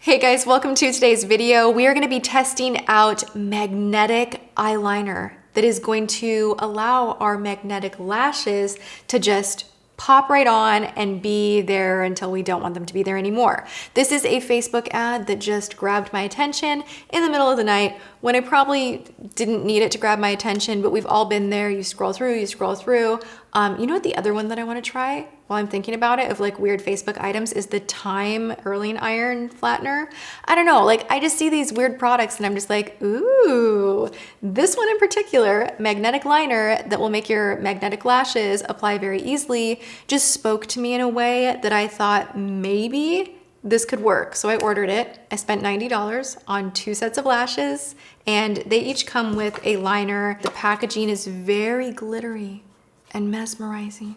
Hey guys, welcome to today's video. We are going to be testing out magnetic eyeliner that is going to allow our magnetic lashes to just pop right on and be there until we don't want them to be there anymore. This is a Facebook ad that just grabbed my attention in the middle of the night when I probably didn't need it to grab my attention, but we've all been there. You scroll through. You know what the other one that I want to try while I'm thinking about it of like weird Facebook items is the Time Curling Iron Flattener. I don't know, like I just see these weird products and I'm just like, ooh, this one in particular, magnetic liner that will make your magnetic lashes apply very easily, just spoke to me in a way that I thought maybe this could work. So I ordered it. I spent $90 on 2 sets of lashes and they each come with a liner. The packaging is very glittery and mesmerizing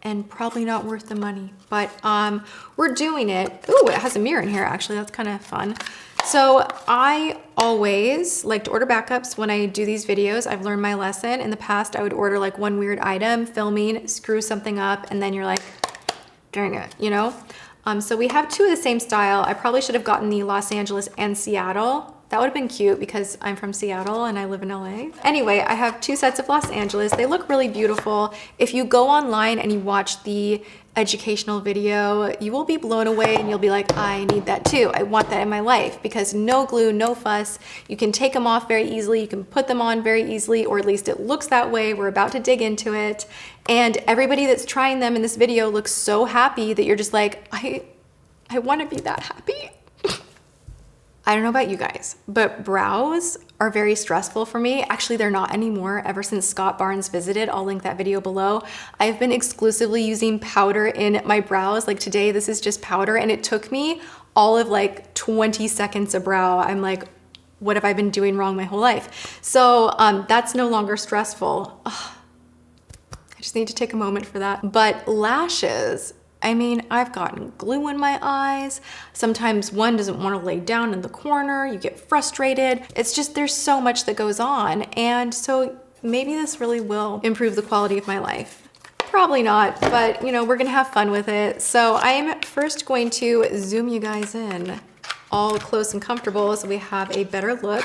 and probably not worth the money, but we're doing it. Ooh, it has a mirror in here actually, that's kind of fun. So I always like to order backups when I do these videos. I've learned my lesson. In the past, I would order like one weird item, filming, screw something up, and then you're like, dang it, you know? So we have 2 of the same style. I probably should have gotten the Los Angeles and Seattle. That would have been cute because I'm from Seattle and I live in LA. Anyway, I have 2 sets of Los Angeles. They look really beautiful. If you go online and you watch the educational video, you will be blown away and you'll be like, I need that too. I want that in my life because no glue, no fuss. You can take them off very easily. You can put them on very easily, or at least it looks that way. We're about to dig into it. And everybody that's trying them in this video looks so happy that you're just like, I want to be that happy. I don't know about you guys, but brows are very stressful for me. Actually, they're not anymore. Ever since Scott Barnes visited, I'll link that video below. I've been exclusively using powder in my brows. Like today, this is just powder and it took me all of like 20 seconds of brow. I'm like, what have I been doing wrong my whole life? So that's no longer stressful. Ugh. I just need to take a moment for that. But lashes, I mean, I've gotten glue in my eyes. Sometimes one doesn't want to lay down in the corner. You get frustrated. It's just, there's so much that goes on. And so maybe this really will improve the quality of my life. Probably not, but you know, we're gonna have fun with it. So I'm first going to zoom you guys in all close and comfortable so we have a better look.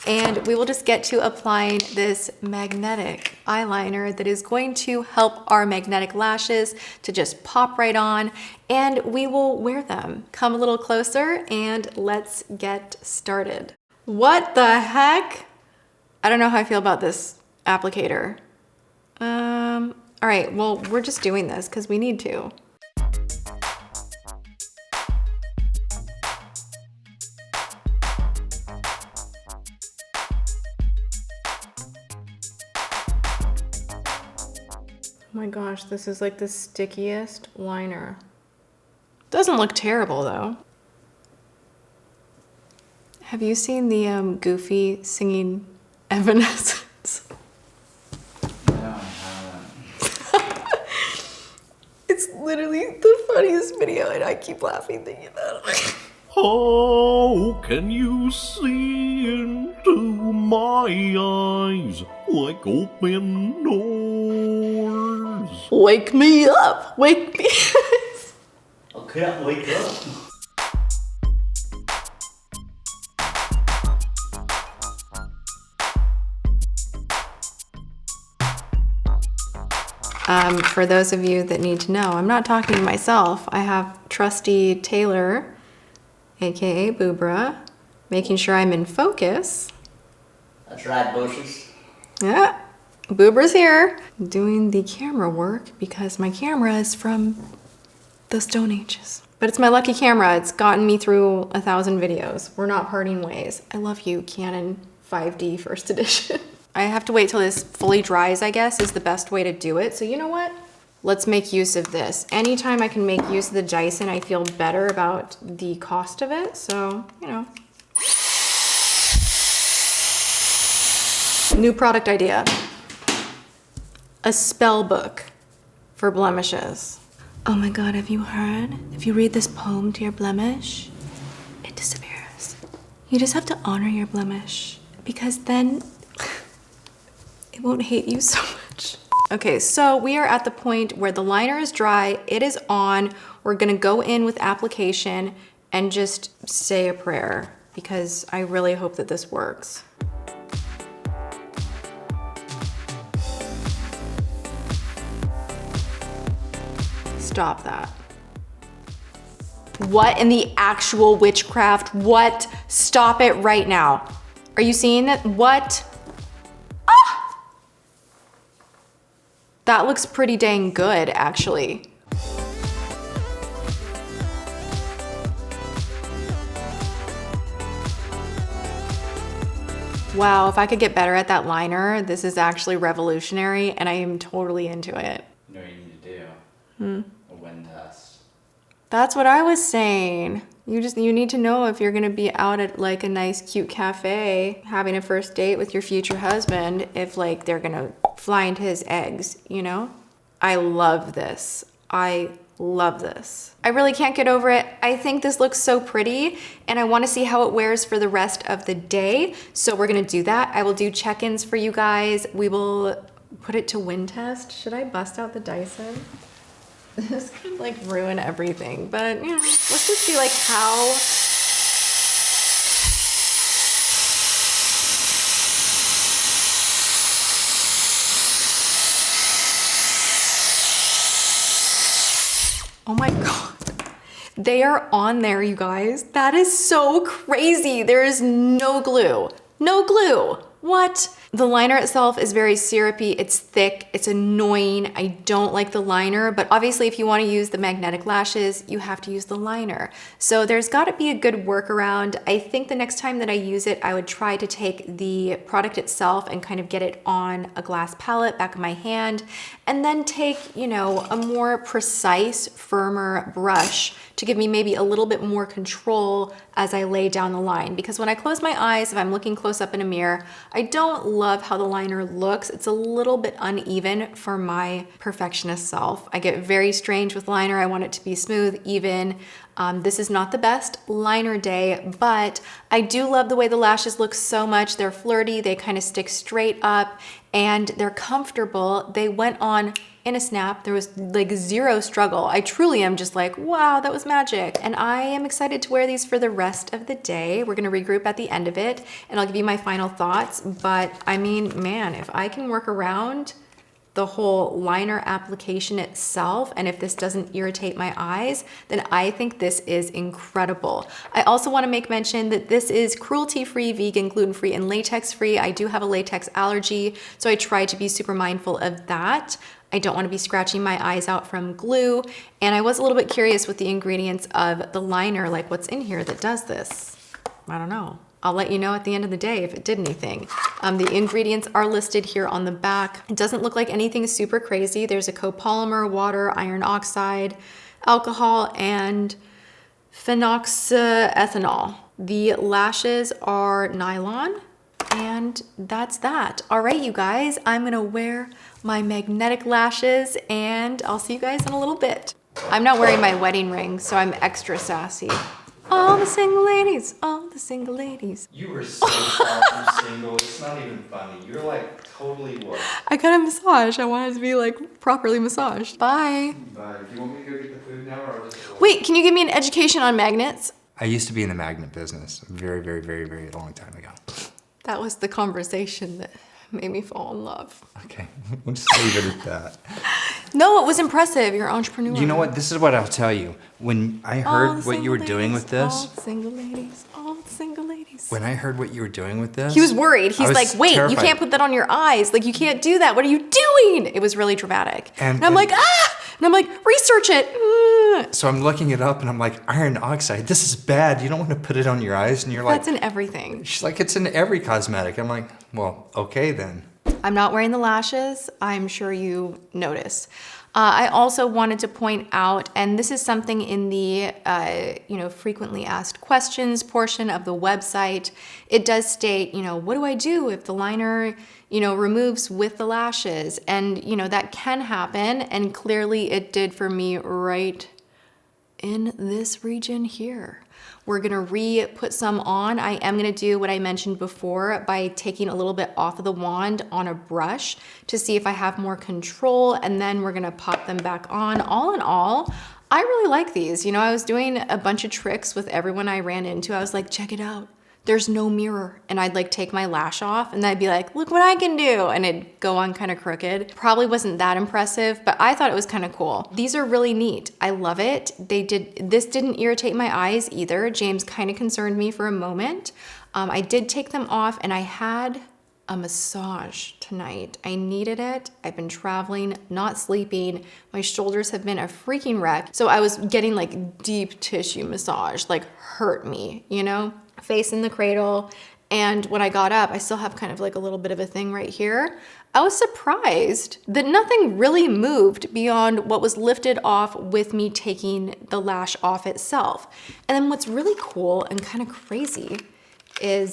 And we will just get to applying this magnetic eyeliner that is going to help our magnetic lashes to just pop right on, and we will wear them. Come a little closer and let's get started. What the heck? I don't know how I feel about this applicator. All right, well, we're just doing this because we need to. Oh my gosh, this is like the stickiest liner. Doesn't look terrible though. Have you seen the Goofy singing Evanescence? No, I haven't. It's literally the funniest video and I keep laughing thinking about it. How can you see into my eyes like open doors? Wake me up, wake me. I can't wake up. For those of you that need to know, I'm not talking to myself. I have trusty Taylor, aka Boobra, making sure I'm in focus. That's right, bushes. Yeah, Boobra's here doing the camera work because my camera is from the Stone Ages. But it's my lucky camera. It's gotten me through 1,000 videos. We're not parting ways. I love you, Canon 5D First Edition. I have to wait till this fully dries, I guess, is the best way to do it. So you know what? Let's make use of this. Anytime I can make use of the Dyson, I feel better about the cost of it. So, you know. New product idea. A spell book for blemishes. Oh my God, have you heard? If you read this poem to your blemish, it disappears. You just have to honor your blemish because then it won't hate you so much. Okay, so we are at the point where the liner is dry, it is on. We're gonna go in with application and just say a prayer because I really hope that this works. Stop that. What in the actual witchcraft? What? Stop it right now. Are you seeing that? What? Ah! That looks pretty dang good, actually. Wow, if I could get better at that liner, this is actually revolutionary and I am totally into it. You know what you need to do? A wind test. That's what I was saying. You need to know if you're gonna be out at like a nice cute cafe having a first date with your future husband, if like they're gonna fly into his eggs, you know? I love this. I love this. I really can't get over it. I think this looks so pretty and I wanna see how it wears for the rest of the day. So we're gonna do that. I will do check-ins for you guys. We will put it to wind test. Should I bust out the Dyson? This could like ruin everything, but you know, let's just see like how. Oh my God. They are on there, you guys. That is so crazy. There is no glue. No glue. What? The liner itself is very syrupy, it's thick, it's annoying. I don't like the liner, but obviously if you want to use the magnetic lashes, you have to use the liner. So there's got to be a good workaround. I think the next time that I use it, I would try to take the product itself and kind of get it on a glass palette back of my hand, and then take, you know, a more precise, firmer brush to give me maybe a little bit more control as I lay down the line. Because when I close my eyes, if I'm looking close up in a mirror, I don't love how the liner looks. It's a little bit uneven for my perfectionist self. I get very strange with liner. I want it to be smooth, even. This is not the best liner day, but I do love the way the lashes look so much. They're flirty, they kind of stick straight up, and they're comfortable. They went on in a snap. There was like zero struggle. I truly am just like, wow, that was magic. And I am excited to wear these for the rest of the day. We're gonna regroup at the end of it and I'll give you my final thoughts. But I mean, man, if I can work around the whole liner application itself, and if this doesn't irritate my eyes, then I think this is incredible. I also want to make mention that this is cruelty-free, vegan, gluten-free, and latex-free. I do have a latex allergy, so I try to be super mindful of that. I don't want to be scratching my eyes out from glue, and I was a little bit curious with the ingredients of the liner, like what's in here that does this. I don't know. I'll let you know at the end of the day if it did anything. The ingredients are listed here on the back. It doesn't look like anything super crazy. There's a copolymer, water, iron oxide, alcohol, and phenoxyethanol. The lashes are nylon, and that's that. All right, you guys, I'm gonna wear my magnetic lashes and I'll see you guys in a little bit. I'm not wearing my wedding ring, so I'm extra sassy. All the single ladies, all the single ladies. You were so far from single, it's not even funny. You're like totally what? I got a massage. I wanted to be like properly massaged. Bye. Bye. Do you want me to go get the food now or just... Wait, can you give me an education on magnets? I used to be in the magnet business a very, very, very, very long time ago. That was the conversation that made me fall in love. Okay, we'll just leave it at that. No, it was impressive. You're an entrepreneur. You know what? This is what I'll tell you. When I heard what you were doing with this, all the single ladies, all the single ladies. when I heard what you were doing with this, He was worried. He's was like, wait, terrified. you can't put that on your eyes. Like, you can't do that. What are you doing? It was really dramatic. And I'm like, ah! And I'm like, research it. So I'm looking it up and I'm like, iron oxide, this is bad. You don't want to put it on your eyes. And you're like, That's in everything. she's like, it's in every cosmetic. I'm like, well, okay then. I'm not wearing the lashes. I'm sure you notice. I also wanted to point out, and this is something in the frequently asked questions portion of the website. It does state, what do I do if the liner, removes with the lashes? And, that can happen. And clearly it did for me right in this region here. We're gonna re-put some on. I am gonna do what I mentioned before by taking a little bit off of the wand on a brush to see if I have more control, and then we're gonna pop them back on. All in all, I really like these. You know, I was doing a bunch of tricks with everyone I ran into. I was like, check it out. There's no mirror. And I'd like take my lash off and I'd be like, look what I can do. And it'd go on kind of crooked. Probably wasn't that impressive, but I thought it was kind of cool. These are really neat. I love it. This didn't irritate my eyes either. James kind of concerned me for a moment. I did take them off and I had a massage tonight. I needed it. I've been traveling, not sleeping. My shoulders have been a freaking wreck. So I was getting like deep tissue massage, like hurt me, you know? Face in the cradle. And when I got up, I still have kind of like a little bit of a thing right here. I was surprised that nothing really moved beyond what was lifted off with me taking the lash off itself. And then what's really cool and kind of crazy is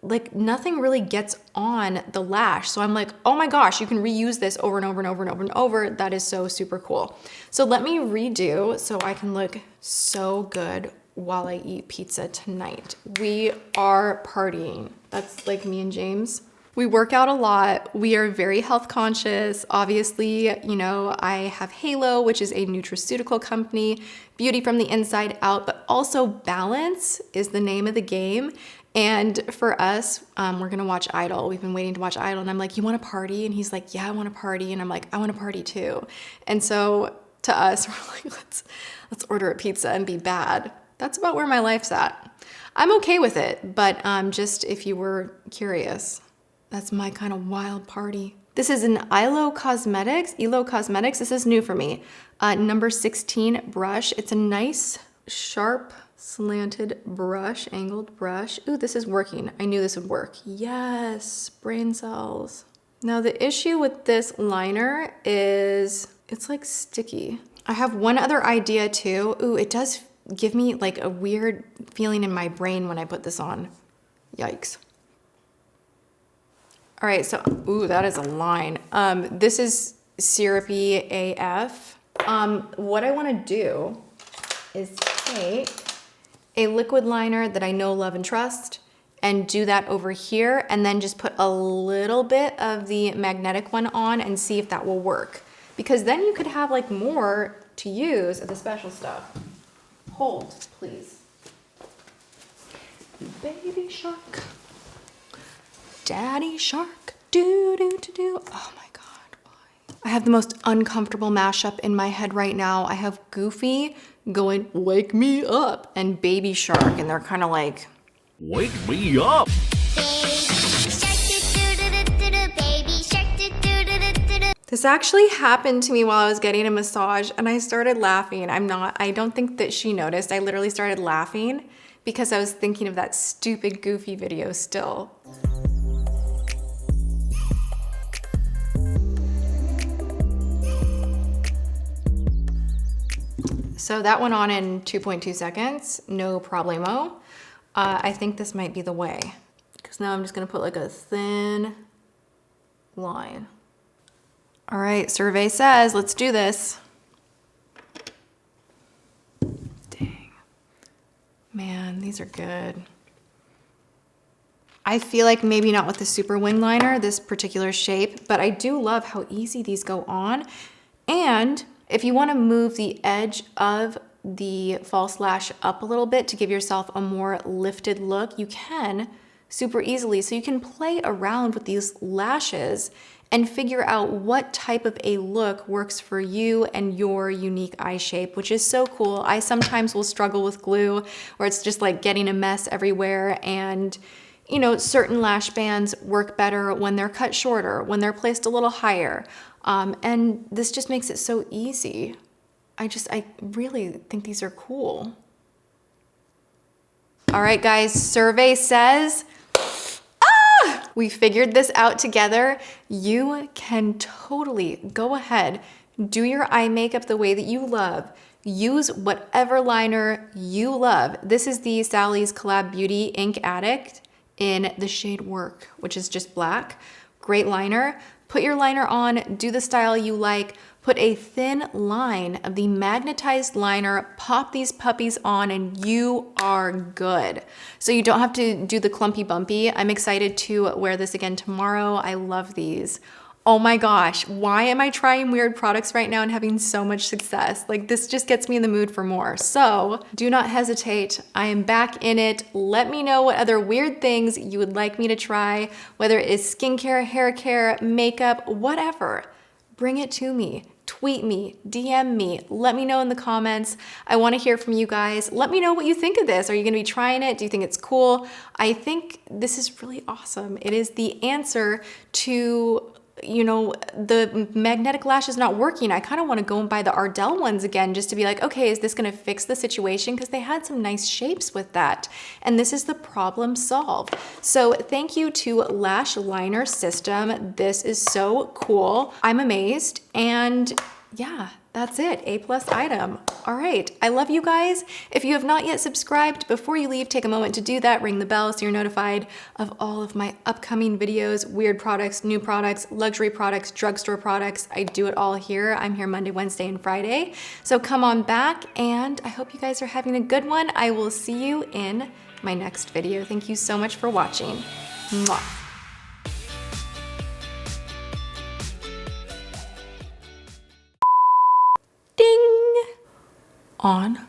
like nothing really gets on the lash. So I'm like, oh my gosh, you can reuse this over and over and over and over and over. That is so super cool. So let me redo so I can look so good while I eat pizza tonight. We are partying. That's like me and James. We work out a lot. We are very health conscious. Obviously, you know, I have Halo, which is a nutraceutical company, beauty from the inside out, but also balance is the name of the game. And for us, we're gonna watch Idol. We've been waiting to watch Idol, and I'm like, you wanna party? And he's like, yeah, I wanna party. And I'm like, I wanna party too. And so to us, we're like, let's order a pizza and be bad. That's about where my life's at. I'm okay with it, but just if you were curious, that's my kind of wild party. This is an Elo Cosmetics. This is new for me. Number 16 brush. It's a nice, sharp, slanted brush, angled brush. Ooh, this is working. I knew this would work. Yes, brain cells. Now the issue with this liner is it's like sticky. I have one other idea too. Ooh, it does give me like a weird feeling in my brain when I put this on. Yikes. All right, so, ooh, that is a line. This is syrupy AF. What I wanna do is take a liquid liner that I know, love, and trust and do that over here and then just put a little bit of the magnetic one on and see if that will work. Because then you could have like more to use of the special stuff. Hold, please. Baby shark. Daddy shark. Do, do, do, do. Oh my God, why? I have the most uncomfortable mashup in my head right now. I have Goofy going, wake me up, and Baby Shark, and they're kind of like, Wake me up! This actually happened to me while I was getting a massage and I started laughing. I don't think that she noticed. I literally started laughing because I was thinking of that stupid Goofy video still. So that went on in 2.2 seconds, no problemo. I think this might be the way because now I'm just gonna put like a thin line. All right, survey says, let's do this. Dang. Man, these are good. I feel like maybe not with the super wing liner, this particular shape, but I do love how easy these go on. And if you wanna move the edge of the false lash up a little bit to give yourself a more lifted look, you can super easily. So you can play around with these lashes and figure out what type of a look works for you and your unique eye shape, which is so cool. I sometimes will struggle with glue where it's just like getting a mess everywhere, and you know, certain lash bands work better when they're cut shorter, when they're placed a little higher. And this just makes it so easy. I really think these are cool. All right, guys, survey says, we figured this out together. You can totally go ahead, do your eye makeup the way that you love. Use whatever liner you love. This is the Sally's Collab Beauty Ink Addict in the shade Work, which is just black. Great liner. Put your liner on, do the style you like, put a thin line of the magnetized liner, pop these puppies on, and you are good. So you don't have to do the clumpy bumpy. I'm excited to wear this again tomorrow. I love these. Oh my gosh, why am I trying weird products right now and having so much success? Like, this just gets me in the mood for more. So do not hesitate. I am back in it. Let me know what other weird things you would like me to try, whether it is skincare, hair care, makeup, whatever. Bring it to me. Tweet me, DM me, let me know in the comments. I want to hear from you guys. Let me know what you think of this. Are you going to be trying it? Do you think it's cool? I think this is really awesome. It is the answer to, you know, the magnetic lash is not working. I kind of want to go and buy the Ardell ones again just to be like, okay, is this going to fix the situation? Because they had some nice shapes with that. And this is the problem solved. So thank you to Lash Liner System. This is so cool. I'm amazed. And yeah, that's it. A+ item. All right. I love you guys. If you have not yet subscribed, before you leave, take a moment to do that. Ring the bell so you're notified of all of my upcoming videos, weird products, new products, luxury products, drugstore products. I do it all here. I'm here Monday, Wednesday, and Friday. So come on back, and I hope you guys are having a good one. I will see you in my next video. Thank you so much for watching. Mwah. Ding! On.